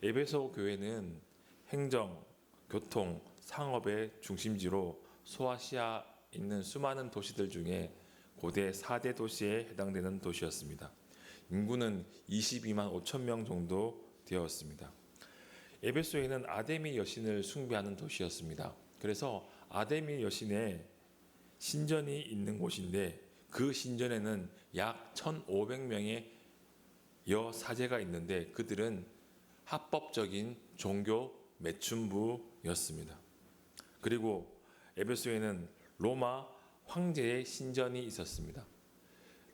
에베소 교회는 행정, 교통, 상업의 중심지로 소아시아에 있는 수많은 도시들 중에 고대 4대 도시에 해당되는 도시였습니다. 인구는 22만 5천 명 정도 되었습니다. 에베소에는 아데미 여신을 숭배하는 도시였습니다. 그래서 아데미 여신의 신전이 있는 곳인데 그 신전에는 약 1,500명의 여사제가 있는데 그들은 합법적인 종교 매춘부였습니다. 그리고 에베소에는 로마 황제의 신전이 있었습니다.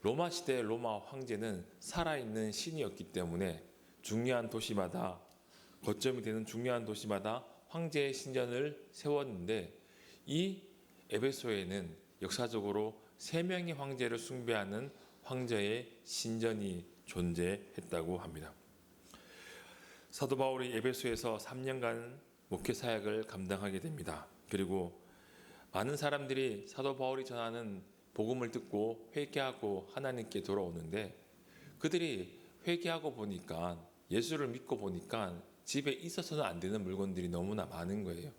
로마 시대 로마 황제는 살아있는 신이었기 때문에 중요한 도시마다 거점이 되는 중요한 도시마다 황제의 신전을 세웠는데 이 에베소에는 역사적으로 3명의 황제를 숭배하는 황제의 신전이 존재했다고 합니다. 사도 바울이 에베소에서 3년간 목회 사역을 감당하게 됩니다. 그리고 많은 사람들이 사도 바울이 전하는 복음을 듣고 회개하고 하나님께 돌아오는데 그들이 회개하고 보니까 예수를 믿고 보니까 집에 있어서는 안 되는 물건들이 너무나 많은 거예요.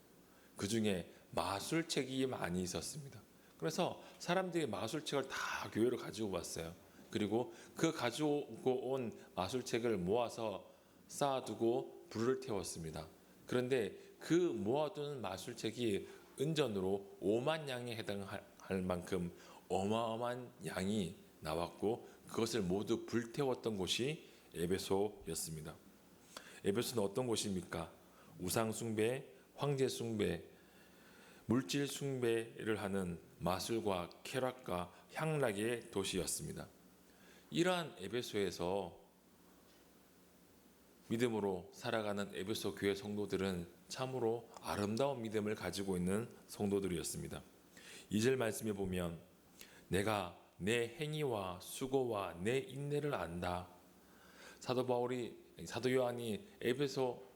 그 중에 마술책이 많이 있었습니다. 그래서 사람들이 마술책을 다 교회로 가지고 왔어요. 그리고 그 가지고 온 마술책을 모아서 쌓아두고 불을 태웠습니다. 그런데 그 모아두는 마술책이 은전으로 5만 양에 해당할 만큼 어마어마한 양이 나왔고 그것을 모두 불태웠던 곳이 에베소였습니다. 에베소는 어떤 곳입니까? 우상 숭배, 황제 숭배, 물질 숭배를 하는 마술과 쾌락과 향락의 도시였습니다. 이러한 에베소에서 믿음으로 살아가는 에베소 교회 성도들은 참으로 아름다운 믿음을 가지고 있는 성도들이었습니다. 2절 말씀에 보면 내가 내 행위와 수고와 내 인내를 안다. 사도 요한이 에베소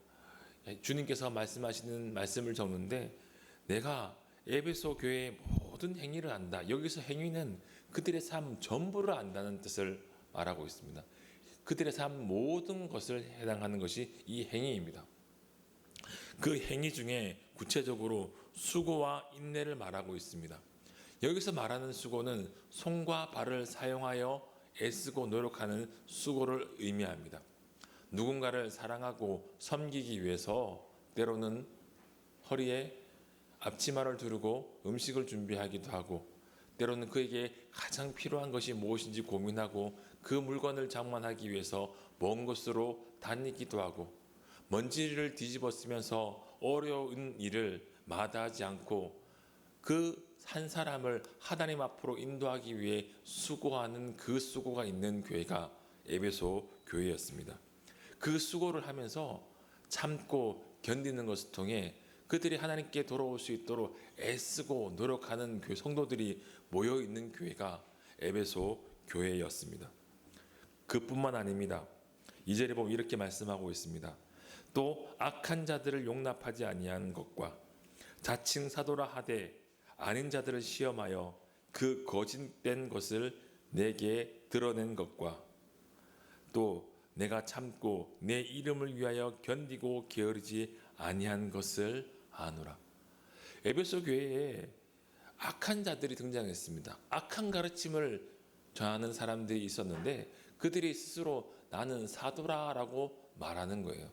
주님께서 말씀하시는 말씀을 적는데 내가 에베소 교회의 모든 행위를 안다. 여기서 행위는 그들의 삶 전부를 안다는 뜻을 말하고 있습니다. 그들의 삶 모든 것을 해당하는 것이 이 행위입니다. 그 행위 중에 구체적으로 수고와 인내를 말하고 있습니다. 여기서 말하는 수고는 손과 발을 사용하여 애쓰고 노력하는 수고를 의미합니다. 누군가를 사랑하고 섬기기 위해서 때로는 허리에 앞치마를 두르고 음식을 준비하기도 하고 때로는 그에게 가장 필요한 것이 무엇인지 고민하고 그 물건을 장만하기 위해서 먼 곳으로 다니기도 하고 먼지를 뒤집어 쓰면서 어려운 일을 마다하지 않고 그 한 사람을 하나님 앞으로 인도하기 위해 수고하는 그 수고가 있는 교회가 에베소 교회였습니다. 그 수고를 하면서 참고 견디는 것을 통해 그들이 하나님께 돌아올 수 있도록 애쓰고 노력하는 성도들이 모여있는 교회가 에베소 교회였습니다. 그뿐만 아닙니다. 2절에 보면 이렇게 말씀하고 있습니다. 또 악한 자들을 용납하지 아니한 것과 자칭 사도라 하되 아닌 자들을 시험하여 그 거짓된 것을 내게 드러낸 것과 또 내가 참고 내 이름을 위하여 견디고 게으르지 아니한 것을 아노라. 에베소 교회에 악한 자들이 등장했습니다. 악한 가르침을 전하는 사람들이 있었는데 그들이 스스로 나는 사도라라고 말하는 거예요.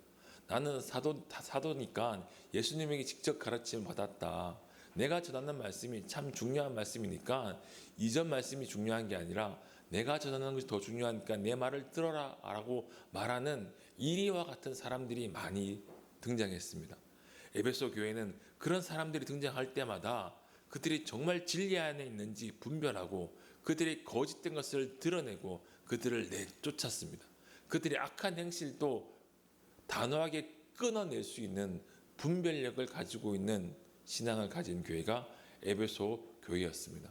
나는 사도니까 예수님에게 직접 가르침을 받았다. 내가 전하는 말씀이 참 중요한 말씀이니까 이전 말씀이 중요한 게 아니라 내가 전하는 것이 더 중요하니까 내 말을 들어라 라고 말하는 이리와 같은 사람들이 많이 등장했습니다. 에베소 교회는 그런 사람들이 등장할 때마다 그들이 정말 진리 안에 있는지 분별하고 그들의 거짓된 것을 드러내고 그들을 내쫓았습니다. 그들의 악한 행실도 단호하게 끊어낼 수 있는 분별력을 가지고 있는 신앙을 가진 교회가 에베소 교회였습니다.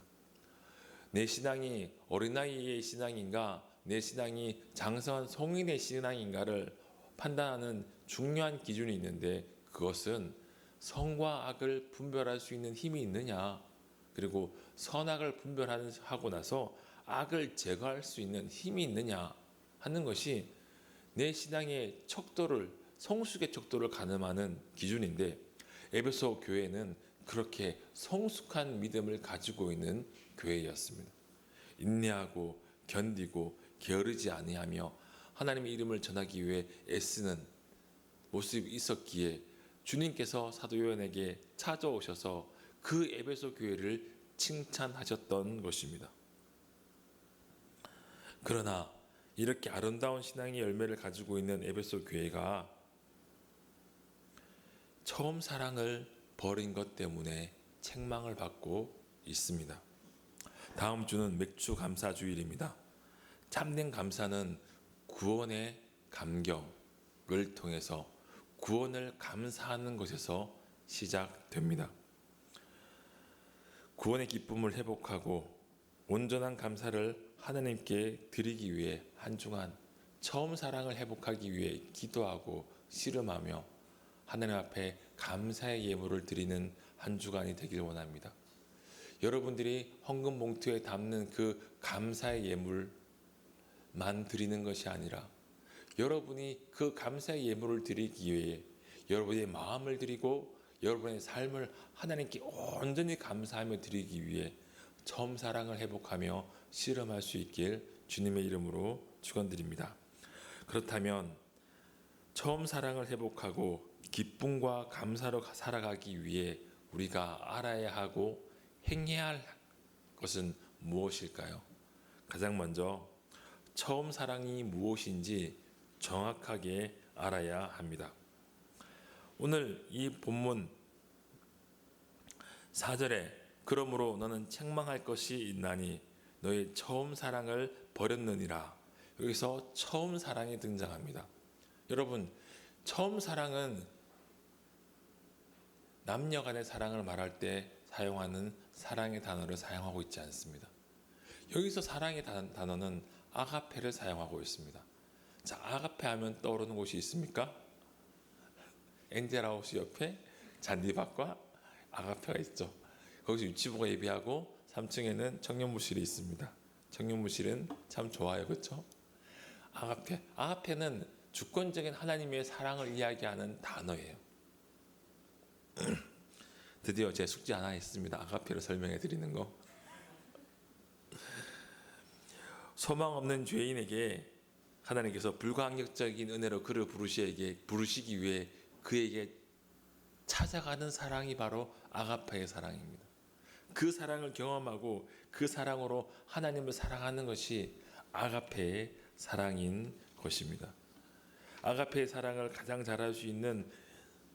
내 신앙이 어린아이의 신앙인가 내 신앙이 장성한 성인의 신앙인가를 판단하는 중요한 기준이 있는데 그것은 선과 악을 분별할 수 있는 힘이 있느냐 그리고 선악을 분별하고 나서 악을 제거할 수 있는 힘이 있느냐 하는 것이 내 신앙의 척도를 성숙의 척도를 가늠하는 기준인데 에베소 교회는 그렇게 성숙한 믿음을 가지고 있는 교회였습니다. 인내하고 견디고 게으르지 아니하며 하나님의 이름을 전하기 위해 애쓰는 모습이 있었기에 주님께서 사도 요한에게 찾아오셔서 그 에베소 교회를 칭찬하셨던 것입니다. 그러나 이렇게 아름다운 신앙의 열매를 가지고 있는 에베소 교회가 처음 사랑을 버린 것 때문에 책망을 받고 있습니다. 다음 주는 맥주 감사 주일입니다. 참된 감사는 구원의 감격을 통해서 구원을 감사하는 것에서 시작됩니다. 구원의 기쁨을 회복하고 온전한 감사를 하나님께 드리기 위해 한 주간 처음 사랑을 회복하기 위해 기도하고 씨름하며 하나님 앞에 감사의 예물을 드리는 한 주간이 되길 원합니다. 여러분들이 헌금 봉투에 담는 그 감사의 예물만 드리는 것이 아니라 여러분이 그 감사의 예물을 드리기 위해 여러분의 마음을 드리고 여러분의 삶을 하나님께 온전히 감사하며 드리기 위해 처음 사랑을 회복하며 씨름할 수 있길 주님의 이름으로 축원드립니다. 그렇다면 처음 사랑을 회복하고 기쁨과 감사로 살아가기 위해 우리가 알아야 하고 행해야 할 것은 무엇일까요? 가장 먼저 처음 사랑이 무엇인지 정확하게 알아야 합니다. 오늘 이 본문 4절에 그러므로 너는 책망할 것이 있나니 너의 처음 사랑을 버렸느니라. 여기서 처음 사랑이 등장합니다. 여러분, 처음 사랑은 남녀 간의 사랑을 말할 때 사용하는 사랑의 단어를 사용하고 있지 않습니다. 여기서 사랑의 단어는 아가페를 사용하고 있습니다. 자, 아가페 하면 떠오르는 곳이 있습니까? 엔젤하우스 옆에 잔디밭과 아가페가 있죠. 거기서 유치부가 예비하고 3층에는 청년부실이 있습니다. 청년부실은 참 좋아요, 그렇죠? 아가페는 주권적인 하나님의 사랑을 이야기하는 단어예요. 드디어 제 숙제 하나 했습니다. 아가페를 설명해 드리는 거. 소망 없는 죄인에게 하나님께서 불가항력적인 은혜로 그를 부르시기 위해 그에게 찾아가는 사랑이 바로 아가페의 사랑입니다. 그 사랑을 경험하고 그 사랑으로 하나님을 사랑하는 것이 아가페의 사랑인 것입니다. 아가페의 사랑을 가장 잘할 수 있는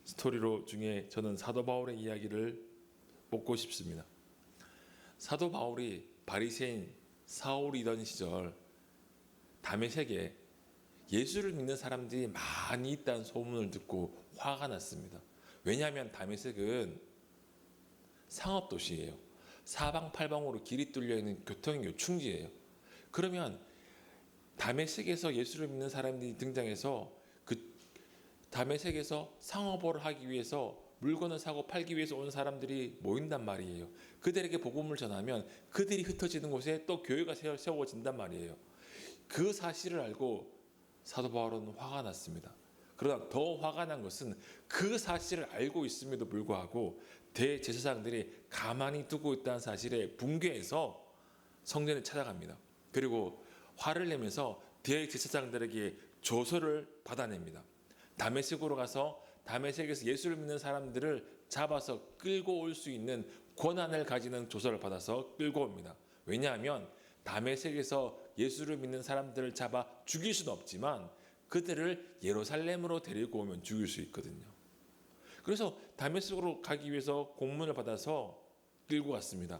스토리로 중에 저는 사도 바울의 이야기를 뽑고 싶습니다. 사도 바울이 바리새인 사울이던 시절 다메섹에 예수를 믿는 사람들이 많이 있다는 소문을 듣고 화가 났습니다. 왜냐하면 다메섹은 상업도시예요. 사방팔방으로 길이 뚫려있는 교통 요충지예요. 그러면 다메섹에서 예수를 믿는 사람들이 등장해서 그 다메섹에서 상업을 하기 위해서 물건을 사고 팔기 위해서 온 사람들이 모인단 말이에요. 그들에게 복음을 전하면 그들이 흩어지는 곳에 또 교회가 세워진단 말이에요. 그 사실을 알고 사도 바울은 화가 났습니다. 그러나 더 화가 난 것은 그 사실을 알고 있음에도 불구하고 대제사장들이 가만히 두고 있다는 사실에 붕괴해서 성전에 찾아갑니다. 그리고 화를 내면서 대제사장들에게 조서를 받아냅니다. 다메섹으로 가서 다메섹에서 예수를 믿는 사람들을 잡아서 끌고 올 수 있는 권한을 가지는 조서를 받아서 끌고 옵니다. 왜냐하면 다메섹에서 예수를 믿는 사람들을 잡아 죽일 수는 없지만 그들을 예루살렘으로 데리고 오면 죽일 수 있거든요. 그래서 다메섹으로 가기 위해서 공문을 받아서 끌고 갔습니다.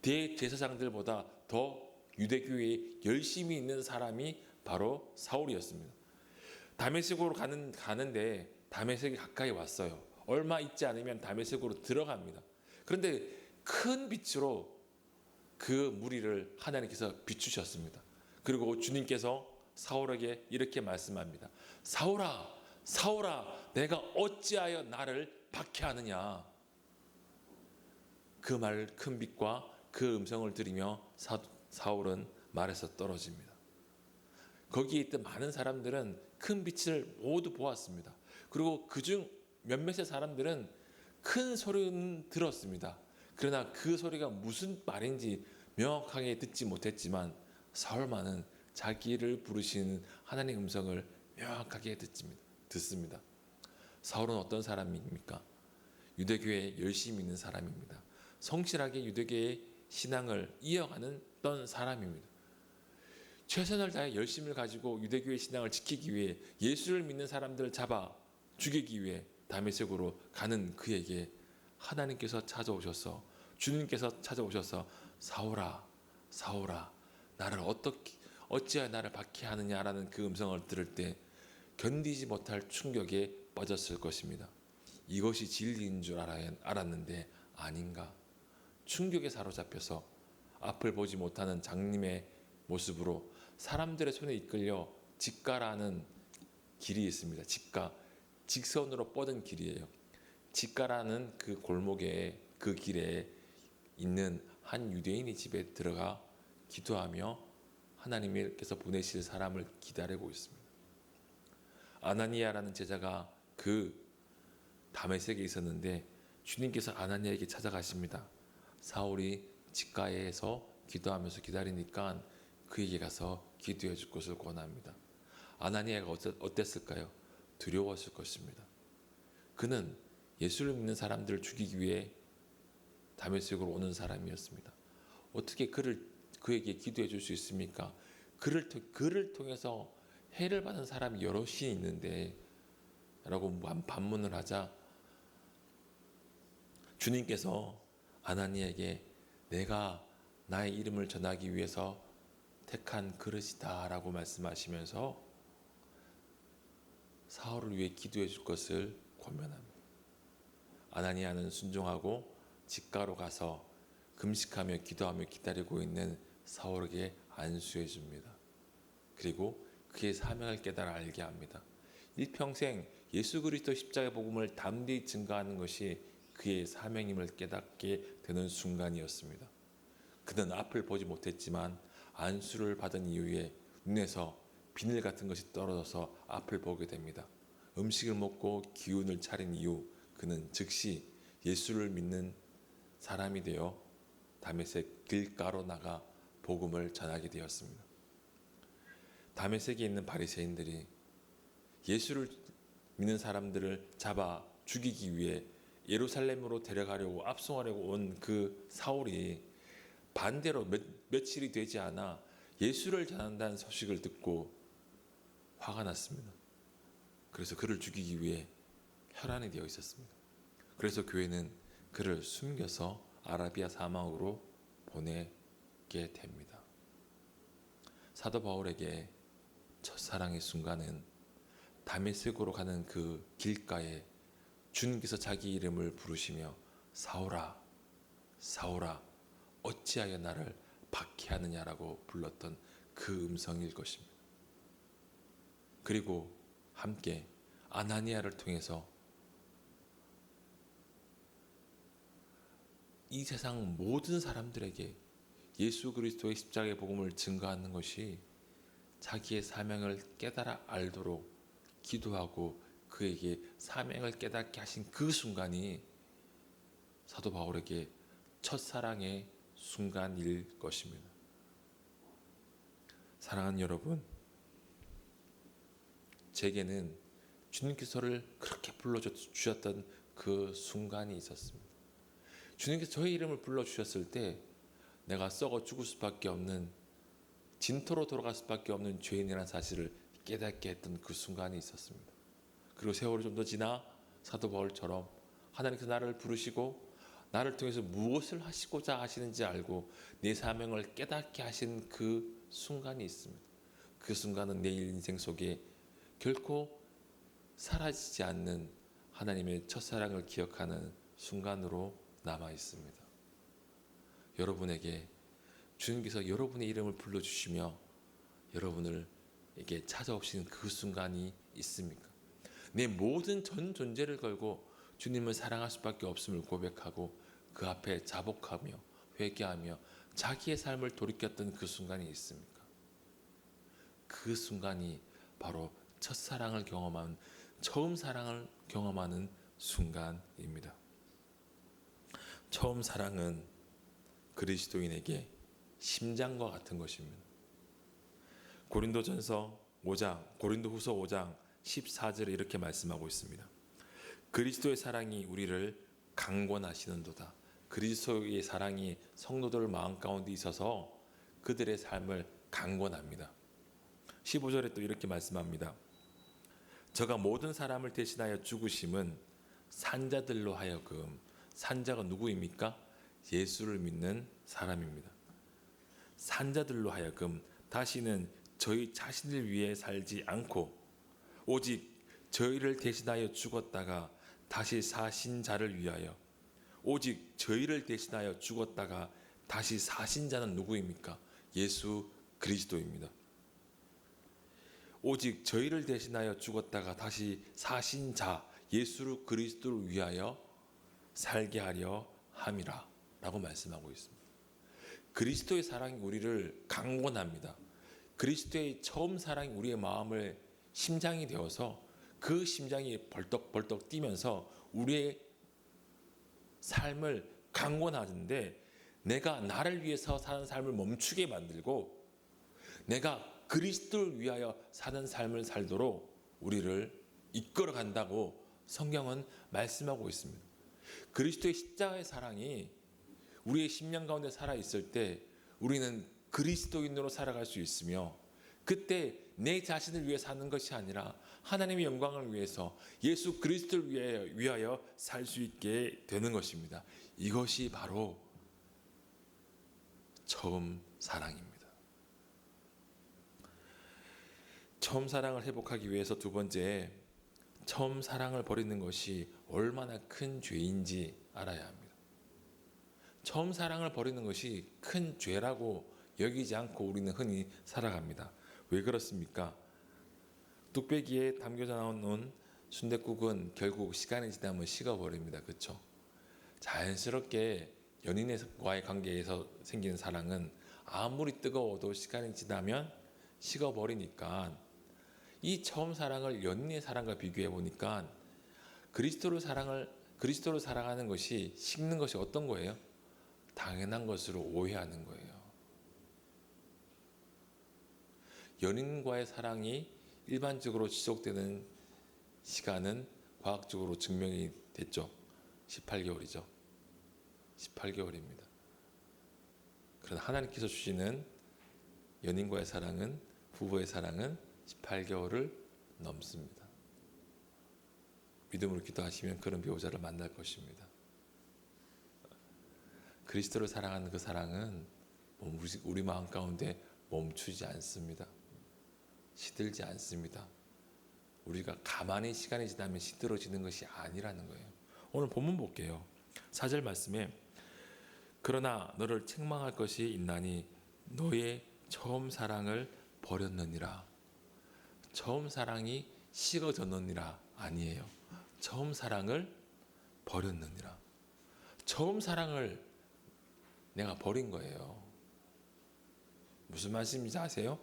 대제사장들보다 더 유대교회에 열심히 있는 사람이 바로 사울이었습니다. 다메섹으로 가는데 다메섹이 가까이 왔어요. 얼마 있지 않으면 다메섹으로 들어갑니다. 그런데 큰 빛으로 그 무리를 하나님께서 비추셨습니다. 그리고 주님께서 사울에게 이렇게 말씀합니다. 사울아, 사울아, 내가 어찌하여 나를 박해하느냐. 그 말 큰 빛과 그 음성을 들으며 사울은 말에서 떨어집니다. 거기에 있던 많은 사람들은 큰 빛을 모두 보았습니다. 그리고 그중 몇몇의 사람들은 큰 소리는 들었습니다. 그러나 그 소리가 무슨 말인지 명확하게 듣지 못했지만 사울만은 자기를 부르시는 하나님의 음성을 명확하게 듣습니다. 사울은 어떤 사람입니까? 유대교에 열심히 있는 사람입니다. 성실하게 유대교의 신앙을 이어가는 어떤 사람입니다. 최선을 다해 열심을 가지고 유대교의 신앙을 지키기 위해 예수를 믿는 사람들을 잡아 죽이기 위해 다메섹으로 가는 그에게 하나님께서 찾아오셔서 주님께서 찾아오셔서 사울아 사울아 나를 어찌하여 나를 박해하느냐라는 그 음성을 들을 때 견디지 못할 충격에 빠졌을 것입니다. 이것이 진리인 줄 알았는데 아닌가. 충격에 사로잡혀서 앞을 보지 못하는 장님의 모습으로 사람들의 손에 이끌려 직가라는 길이 있습니다. 직가, 직선으로 뻗은 길이에요. 직가라는 그 골목에 그 길에 있는 한 유대인의 집에 들어가 기도하며 하나님께서 보내실 사람을 기다리고 있습니다. 아나니아라는 제자가 그 다메섹에 있었는데 주님께서 아나니아에게 찾아가십니다. 사울이 직가에서 기도하면서 기다리니까 그에게 가서 기도해 줄 것을 권합니다. 아나니아가 어땠을까요? 두려웠을 것입니다. 그는 예수를 믿는 사람들을 죽이기 위해 다메섹으로 오는 사람이었습니다. 어떻게 그에게 기도해 줄 수 있습니까? 그를 통해서 해를 받은 사람이 여럿이 있는데 라고 반문을 하자 주님께서 아나니에게 내가 나의 이름을 전하기 위해서 택한 그릇이다 라고 말씀하시면서 사울을 위해 기도해 줄 것을 권면합니다. 아나니아는 순종하고 직가로 가서 금식하며 기도하며 기다리고 있는 사울에게 안수해 줍니다. 그리고 그의 사명을 깨달아 알게 합니다. 일평생 예수 그리스도 십자가의 복음을 담대히 증거하는 것이 그의 사명임을 깨닫게 되는 순간이었습니다. 그는 앞을 보지 못했지만 안수를 받은 이후에 눈에서 비늘 같은 것이 떨어져서 앞을 보게 됩니다. 음식을 먹고 기운을 차린 이후 그는 즉시 예수를 믿는 사람이 되어 다메섹 길가로 나가 복음을 전하게 되었습니다. 다메섹에 있는 바리새인들이 예수를 믿는 사람들을 잡아 죽이기 위해 예루살렘으로 데려가려고 압송하려고 온 그 사울이 반대로 며칠이 되지 않아 예수를 전한다는 소식을 듣고 화가 났습니다. 그래서 그를 죽이기 위해 혈안이 되어 있었습니다. 그래서 교회는 그를 숨겨서 아라비아 사막으로 보내게 됩니다. 사도 바울에게 첫사랑의 순간은 다메섹으로 가는 그 길가에 주님께서 자기 이름을 부르시며 사울아 사울아 어찌하여 나를 박해하느냐라고 불렀던 그 음성일 것입니다. 그리고 함께 아나니아를 통해서 이 세상 모든 사람들에게 예수 그리스도의 십자가의 복음을 증거하는 것이 자기의 사명을 깨달아 알도록 기도하고 그에게 사명을 깨닫게 하신 그 순간이 사도 바울에게 첫사랑의 순간일 것입니다. 사랑하는 여러분, 제게는 주님께서를 그렇게 불러주셨던 그 순간이 있었습니다. 주님께서 저의 이름을 불러주셨을 때 내가 썩어 죽을 수밖에 없는 진토로 돌아갈 수밖에 없는 죄인이라는 사실을 깨닫게 했던 그 순간이 있었습니다. 그리고 세월이 좀 더 지나 사도 바울처럼 하나님께서 나를 부르시고 나를 통해서 무엇을 하시고자 하시는지 알고 내 사명을 깨닫게 하신 그 순간이 있습니다. 그 순간은 내 인생 속에 결코 사라지지 않는 하나님의 첫사랑을 기억하는 순간으로 남아 있습니다. 여러분에게 주님께서 여러분의 이름을 불러주시며 여러분에게 찾아오시는 그 순간이 있습니까? 내 모든 전 존재를 걸고 주님을 사랑할 수밖에 없음을 고백하고 그 앞에 자복하며 회개하며 자기의 삶을 돌이켰던 그 순간이 있습니까? 그 순간이 바로 첫사랑을 경험한 처음 사랑을 경험하는 순간입니다. 처음 사랑은 그리스도인에게 심장과 같은 것입니다. 고린도후서 5장 14절에 이렇게 말씀하고 있습니다. 그리스도의 사랑이 우리를 강권하시는도다. 그리스도의 사랑이 성도들 마음 가운데 있어서 그들의 삶을 강권합니다. 15절에 또 이렇게 말씀합니다. 저가 모든 사람을 대신하여 죽으심은 산자들로 하여금, 산자가 누구입니까? 예수를 믿는 사람입니다. 산자들로 하여금 다시는 저희 자신을 위해 살지 않고 오직 저희를 대신하여 죽었다가 다시 사신 자를 위하여, 오직 저희를 대신하여 죽었다가 다시 사신 자는 누구입니까? 예수 그리스도입니다. 오직 저희를 대신하여 죽었다가 다시 사신 자 예수 그리스도를 위하여 살게 하려 함이라 라고 말씀하고 있습니다. 그리스도의 사랑이 우리를 강권합니다. 그리스도의 처음 사랑이 우리의 마음을 심장이 되어서 그 심장이 벌떡벌떡 뛰면서 우리의 삶을 강권하는데, 내가 나를 위해서 사는 삶을 멈추게 만들고 내가 그리스도를 위하여 사는 삶을 살도록 우리를 이끌어 간다고 성경은 말씀하고 있습니다. 그리스도의 십자가의 사랑이 우리의 심령 가운데 살아있을 때 우리는 그리스도인으로 살아갈 수 있으며, 그때 내 자신을 위해 사는 것이 아니라 하나님의 영광을 위해서 예수 그리스도를 위하여 살 수 있게 되는 것입니다. 이것이 바로 처음 사랑입니다. 처음 사랑을 회복하기 위해서 두 번째, 처음 사랑을 버리는 것이 얼마나 큰 죄인지 알아야 합니다. 처음 사랑을 버리는 것이 큰 죄라고 여기지 않고 우리는 흔히 살아갑니다. 왜 그렇습니까? 뚝배기에 담겨져 나온 순댓국은 결국 시간이 지나면 식어버립니다. 그렇죠? 자연스럽게 연인과의 관계에서 생기는 사랑은 아무리 뜨거워도 시간이 지나면 식어버리니까, 이 처음 사랑을 연인의 사랑과 비교해 보니까 그리스도로 사랑하는 것이, 식는 것이 어떤 거예요? 당연한 것으로 오해하는 거예요. 연인과의 사랑이 일반적으로 지속되는 시간은 과학적으로 증명이 됐죠. 18개월이죠. 18개월입니다. 그러나 하나님께서 주시는 연인과의 사랑은, 부부의 사랑은 18개월을 넘습니다. 믿음으로 기도하시면 그런 배우자를 만날 것입니다. 그리스도를 사랑하는 그 사랑은 우리 마음 가운데 멈추지 않습니다. 시들지 않습니다. 우리가 가만히 시간이 지나면 시들어지는 것이 아니라는 거예요. 오늘 본문 볼게요. 4절 말씀에 그러나 너를 책망할 것이 있나니 너의 처음 사랑을 버렸느니라. 처음 사랑이 식어졌느니라 아니에요. 처음 사랑을 버렸느니라. 처음 사랑을 내가 버린 거예요. 무슨 말씀인지 아세요?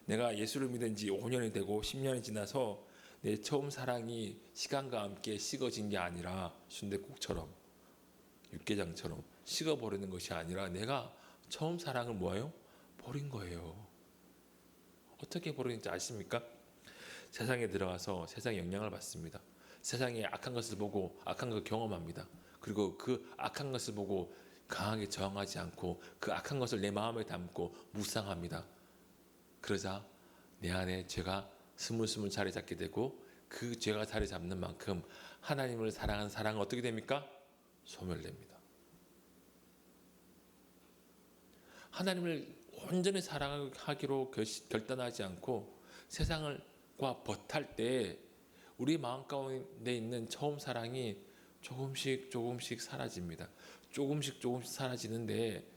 내가 예수를 믿은 지 5년이 되고 10년이 지나서 내 처음 사랑이 시간과 함께 식어진 게 아니라, 순댓국처럼 육개장처럼 식어버리는 것이 아니라 내가 처음 사랑을 뭐예요? 버린 거예요. 어떻게 버리는지 아십니까? 세상에 들어가서 세상의 영향을 받습니다. 세상의 악한 것을 보고 악한 것을 경험합니다. 그리고 그 악한 것을 보고 강하게 저항하지 않고 그 악한 것을 내 마음에 담고 묵상합니다. 그러자 내 안에 죄가 스물스물 자리 잡게 되고, 그 죄가 자리 잡는 만큼 하나님을 사랑하는 사랑은 어떻게 됩니까? 소멸됩니다. 하나님을 온전히 사랑하기로 결단하지 않고 세상과 벗할 때 우리 마음 가운데 있는 처음 사랑이 조금씩 사라집니다. 조금씩 사라지는데,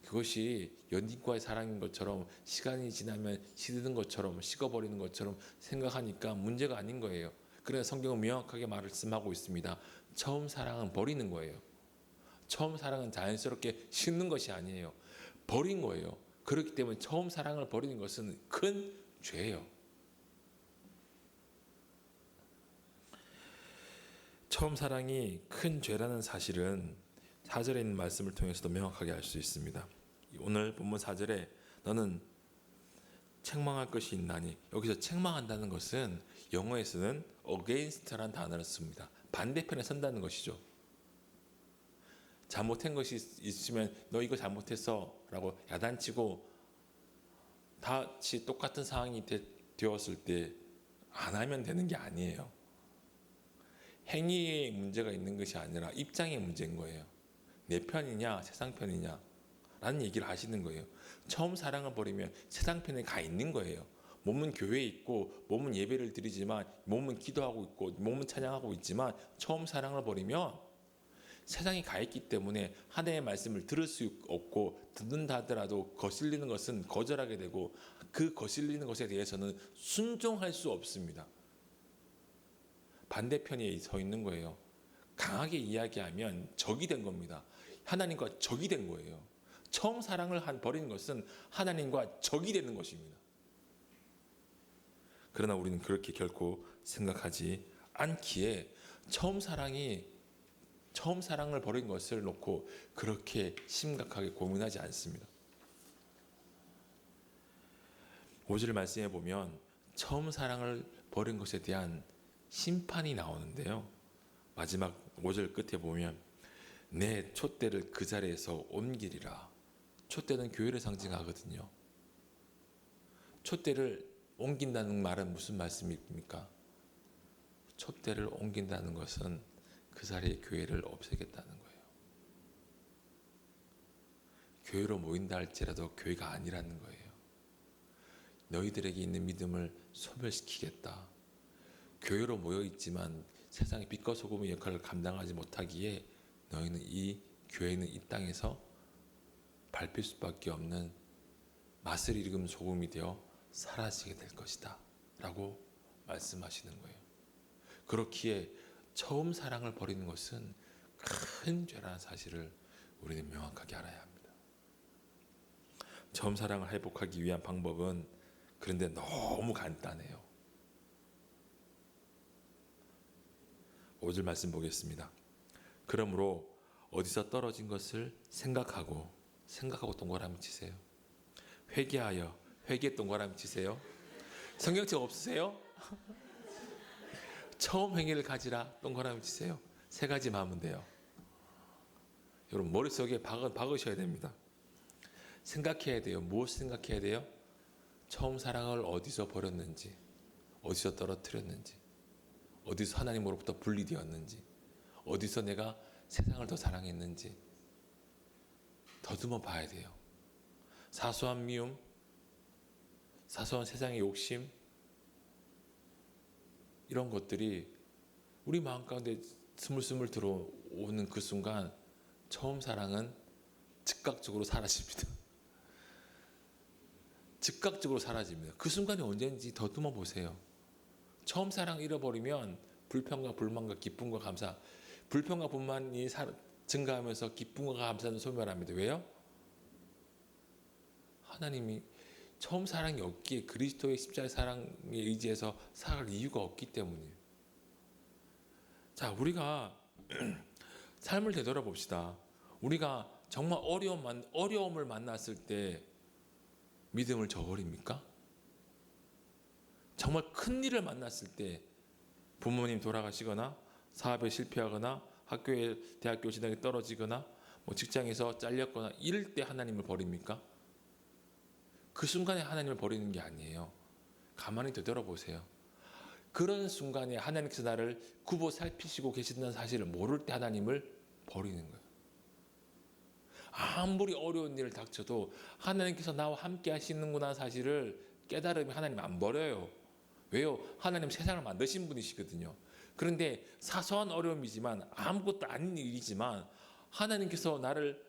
그것이 연인과의 사랑인 것처럼 시간이 지나면 시드는 것처럼 식어버리는 것처럼 생각하니까 문제가 아닌 거예요. 그래서 성경은 명확하게 말씀하고 있습니다. 처음 사랑은 버리는 거예요. 처음 사랑은 자연스럽게 식는 것이 아니에요. 버린 거예요. 그렇기 때문에 처음 사랑을 버리는 것은 큰 죄예요. 처음 사랑이 큰 죄라는 사실은 4절에 있는 말씀을 통해서도 명확하게 알 수 있습니다. 오늘 본문 4절에 너는 책망할 것이 있나니, 여기서 책망한다는 것은 영어에서는 against라는 단어를 씁니다. 반대편에 선다는 것이죠. 잘못한 것이 있으면 너 이거 잘못했어 라고 야단치고 다시 똑같은 상황이 되었을 때 안 하면 되는 게 아니에요. 행위에 문제가 있는 것이 아니라 입장의 문제인 거예요. 내 편이냐 세상 편이냐 라는 얘기를 하시는 거예요. 처음 사랑을 버리면 세상 편에 가 있는 거예요. 몸은 교회에 있고 몸은 예배를 드리지만 몸은 기도하고 있고 몸은 찬양하고 있지만 처음 사랑을 버리면 세상에 가 있기 때문에 하나님의 말씀을 들을 수 없고 듣는다 하더라도 거슬리는 것은 거절하게 되고 그 거슬리는 것에 대해서는 순종할 수 없습니다. 반대편에 서 있는 거예요. 강하게 이야기하면 적이 된 겁니다. 하나님과 적이 된 거예요. 처음 사랑을 버리는 것은 하나님과 적이 되는 것입니다. 그러나 우리는 그렇게 결코 생각하지 않기에 처음 사랑을 버린 것을 놓고 그렇게 심각하게 고민하지 않습니다. 5절 말씀에 보면 처음 사랑을 버린 것에 대한 심판이 나오는데요. 마지막 5절 끝에 보면 내 촛대를 그 자리에서 옮기리라. 촛대는 교회를 상징하거든요. 촛대를 옮긴다는 말은 무슨 말씀입니까? 촛대를 옮긴다는 것은 그 자리에 교회를 없애겠다는 거예요. 교회로 모인다 할지라도 교회가 아니라는 거예요. 너희들에게 있는 믿음을 소멸시키겠다. 교회로 모여 있지만 세상의 빛과 소금의 역할을 감당하지 못하기에 너희는 교회는 이 땅에서 밟힐 수밖에 없는 맛을 잃은 소금이 되어 사라지게 될 것이다 라고 말씀하시는 거예요. 그렇기에 처음 사랑을 버리는 것은 큰 죄라는 사실을 우리는 명확하게 알아야 합니다. 처음 사랑을 회복하기 위한 방법은 그런데 너무 간단해요. 5절 말씀 보겠습니다. 그러므로 어디서 떨어진 것을 생각하고 동그라미 치세요. 회개하여 동그라미 치세요. 성경책 없으세요? 처음 행위를 가지라 동그라미 치세요. 3가지만 하면 돼요. 여러분 머릿속에 박으셔야 됩니다. 생각해야 돼요. 무엇을 생각해야 돼요? 처음 사랑을 어디서 버렸는지, 어디서 떨어뜨렸는지, 어디서 하나님으로부터 분리되었는지, 어디서 내가 세상을 더 사랑했는지 더듬어 봐야 돼요. 사소한 미움, 사소한 세상의 욕심, 이런 것들이 우리 마음 가운데 스물스물 들어오는 그 순간 처음 사랑은 즉각적으로 사라집니다. 즉각적으로 사라집니다. 그 순간이 언제인지 더듬어 보세요. 처음 사랑 잃어버리면 불평과 불만과 기쁨과 감사, 불평과 불만이 증가하면서 기쁨과 감사는 소멸합니다. 왜요? 하나님이 처음 사랑이 없기에 그리스도의 십자가의 사랑에 의지해서 살아갈 이유가 없기 때문이에요. 자, 우리가 삶을 되돌아봅시다. 우리가 정말 어려움을 만났을 때 믿음을 저버립니까? 정말 큰 일을 만났을 때 부모님 돌아가시거나 사업에 실패하거나 대학교 진학이 떨어지거나 직장에서 잘렸거나 이럴 때 하나님을 버립니까? 그 순간에 하나님을 버리는 게 아니에요. 가만히 되돌아보세요. 그런 순간에 하나님께서 나를 굽어 살피시고 계신다는 사실을 모를 때 하나님을 버리는 거예요. 아무리 어려운 일을 닥쳐도 하나님께서 나와 함께 하시는구나 사실을 깨달으면 하나님 안 버려요. 왜요? 하나님 세상을 만드신 분이시거든요. 그런데 사소한 어려움이지만 아무것도 아닌 일이지만 하나님께서 나를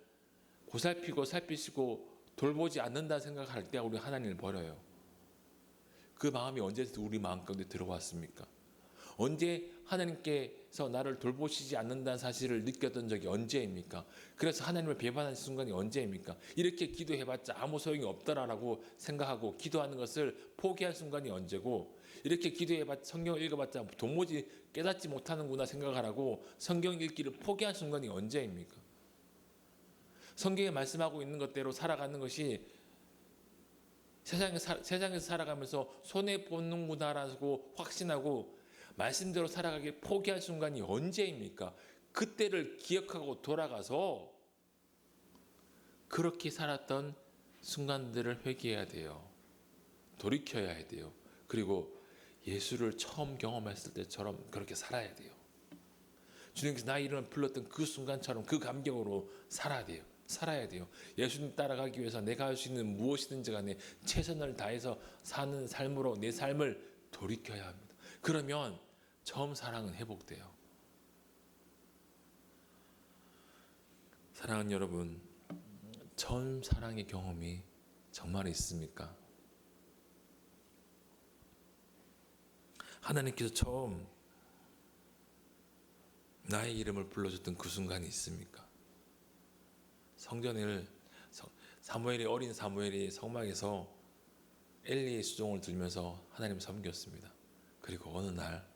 보살피고 살피시고 돌보지 않는다 생각할 때 우리 하나님을 버려요. 그 마음이 언제 우리 마음 가운데 들어왔습니까? 언제 하나님께서 나를 돌보시지 않는다는 사실을 느꼈던 적이 언제입니까? 그래서 하나님을 배반한 순간이 언제입니까? 이렇게 기도해봤자 아무 소용이 없더라라고 생각하고 기도하는 것을 포기한 순간이 언제고, 이렇게 기도해봤자 성경을 읽어봤자 도무지 깨닫지 못하는구나 생각을 하고 성경 읽기를 포기한 순간이 언제입니까? 성경에 말씀하고 있는 것대로 살아가는 것이 세상에서 살아가면서 손해보는구나라고 확신하고 말씀대로 살아가기 포기할 순간이 언제입니까? 그때를 기억하고 돌아가서 그렇게 살았던 순간들을 회개해야 돼요. 돌이켜야 돼요. 그리고 예수를 처음 경험했을 때처럼 그렇게 살아야 돼요. 주님께서 나의 이름을 불렀던 그 순간처럼 그 감격으로 살아야 돼요. 예수님 따라가기 위해서 내가 할 수 있는 무엇이든지 간에 최선을 다해서 사는 삶으로 내 삶을 돌이켜야 합니다. 그러면 처음 사랑은 회복돼요. 사랑하는 여러분, 처음 사랑의 경험이 정말 있습니까? 하나님께서 처음 나의 이름을 불러줬던 그 순간이 있습니까? 성전을 어린 사무엘이 성막에서 엘리의 수종을 들면서 하나님을 섬겼습니다. 그리고 어느 날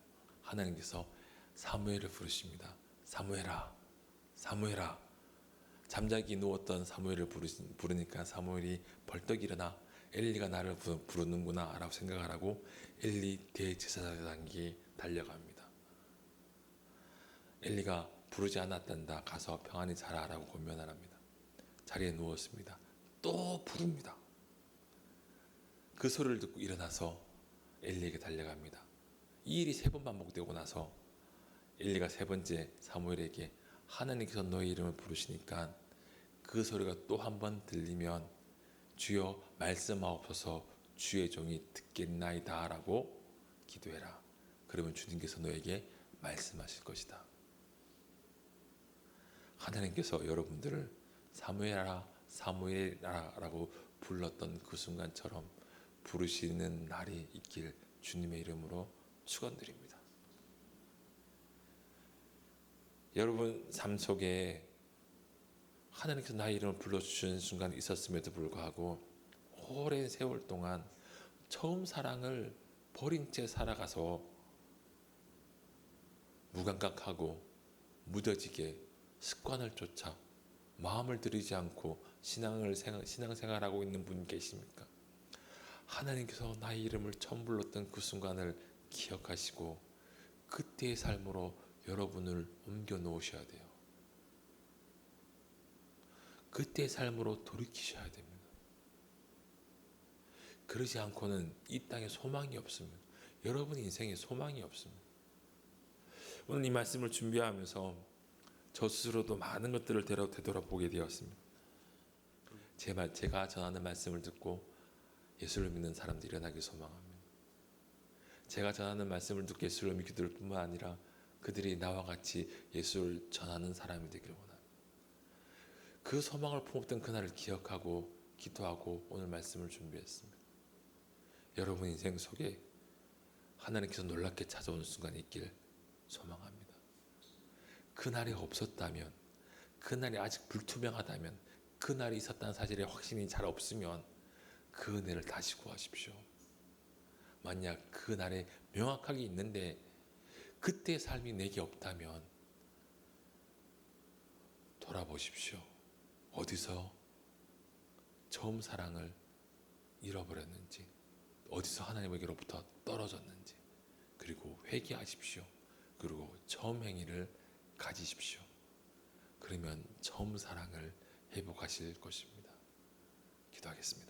하나님께서 사무엘을 부르십니다. 사무엘아, 사무엘아. 잠자기 누웠던 사무엘을 부르니까 사무엘이 벌떡 일어나 엘리가 나를 부르는구나 라고 생각을 하고 엘리 대제사장에게 달려갑니다. 엘리가 부르지 않았단다. 가서 평안히 자라 라고 권면을 합니다. 자리에 누웠습니다. 또 부릅니다. 그 소리를 듣고 일어나서 엘리에게 달려갑니다. 이 일이 3번 반복되고 나서 엘리가 3번째 사무엘에게 하나님께서 너의 이름을 부르시니까 그 소리가 또 한 번 들리면 주여 말씀하옵소서 주의 종이 듣겠나이다 라고 기도해라. 그러면 주님께서 너에게 말씀하실 것이다. 하나님께서 여러분들을 사무엘아 사무엘아 라고 불렀던 그 순간처럼 부르시는 날이 있길 주님의 이름으로 축원드립니다. 여러분 삶 속에 하나님께서 나의 이름을 불러주시는 순간이 있었음에도 불구하고 오랜 세월 동안 처음 사랑을 버린 채 살아가서 무감각하고 무뎌지게 습관을 쫓아 마음을 들이지 않고 신앙생활하고 있는 분 계십니까? 하나님께서 나의 이름을 처음 불렀던 그 순간을 기억하시고 그때의 삶으로 여러분을 옮겨 놓으셔야 돼요. 그때의 삶으로 돌이키셔야 됩니다. 그러지 않고는 이 땅에 소망이 없습니다. 여러분 인생에 소망이 없습니다. 오늘 이 말씀을 준비하면서 저 스스로도 많은 것들을 되돌아보게 되었습니다. 제가 전하는 말씀을 듣고 예수를 믿는 사람들이 일어나길 소망합니다. 제가 전하는 말씀을 듣고 예수를 믿기들 뿐만 아니라 그들이 나와 같이 예수를 전하는 사람이 되기를 원합니다. 그 소망을 품었던 그날을 기억하고 기도하고 오늘 말씀을 준비했습니다. 여러분 인생 속에 하나님께서 놀랍게 찾아오는 순간이 있길 소망합니다. 그날이 없었다면, 그날이 아직 불투명하다면, 그날이 있었다는 사실에 확신이 잘 없으면 그 은혜를 다시 구하십시오. 만약 그날에 명확하게 있는데 그때의 삶이 내게 없다면 돌아보십시오. 어디서 처음 사랑을 잃어버렸는지, 어디서 하나님에게로부터 떨어졌는지, 그리고 회개하십시오. 그리고 처음 행위를 가지십시오. 그러면 처음 사랑을 회복하실 것입니다. 기도하겠습니다.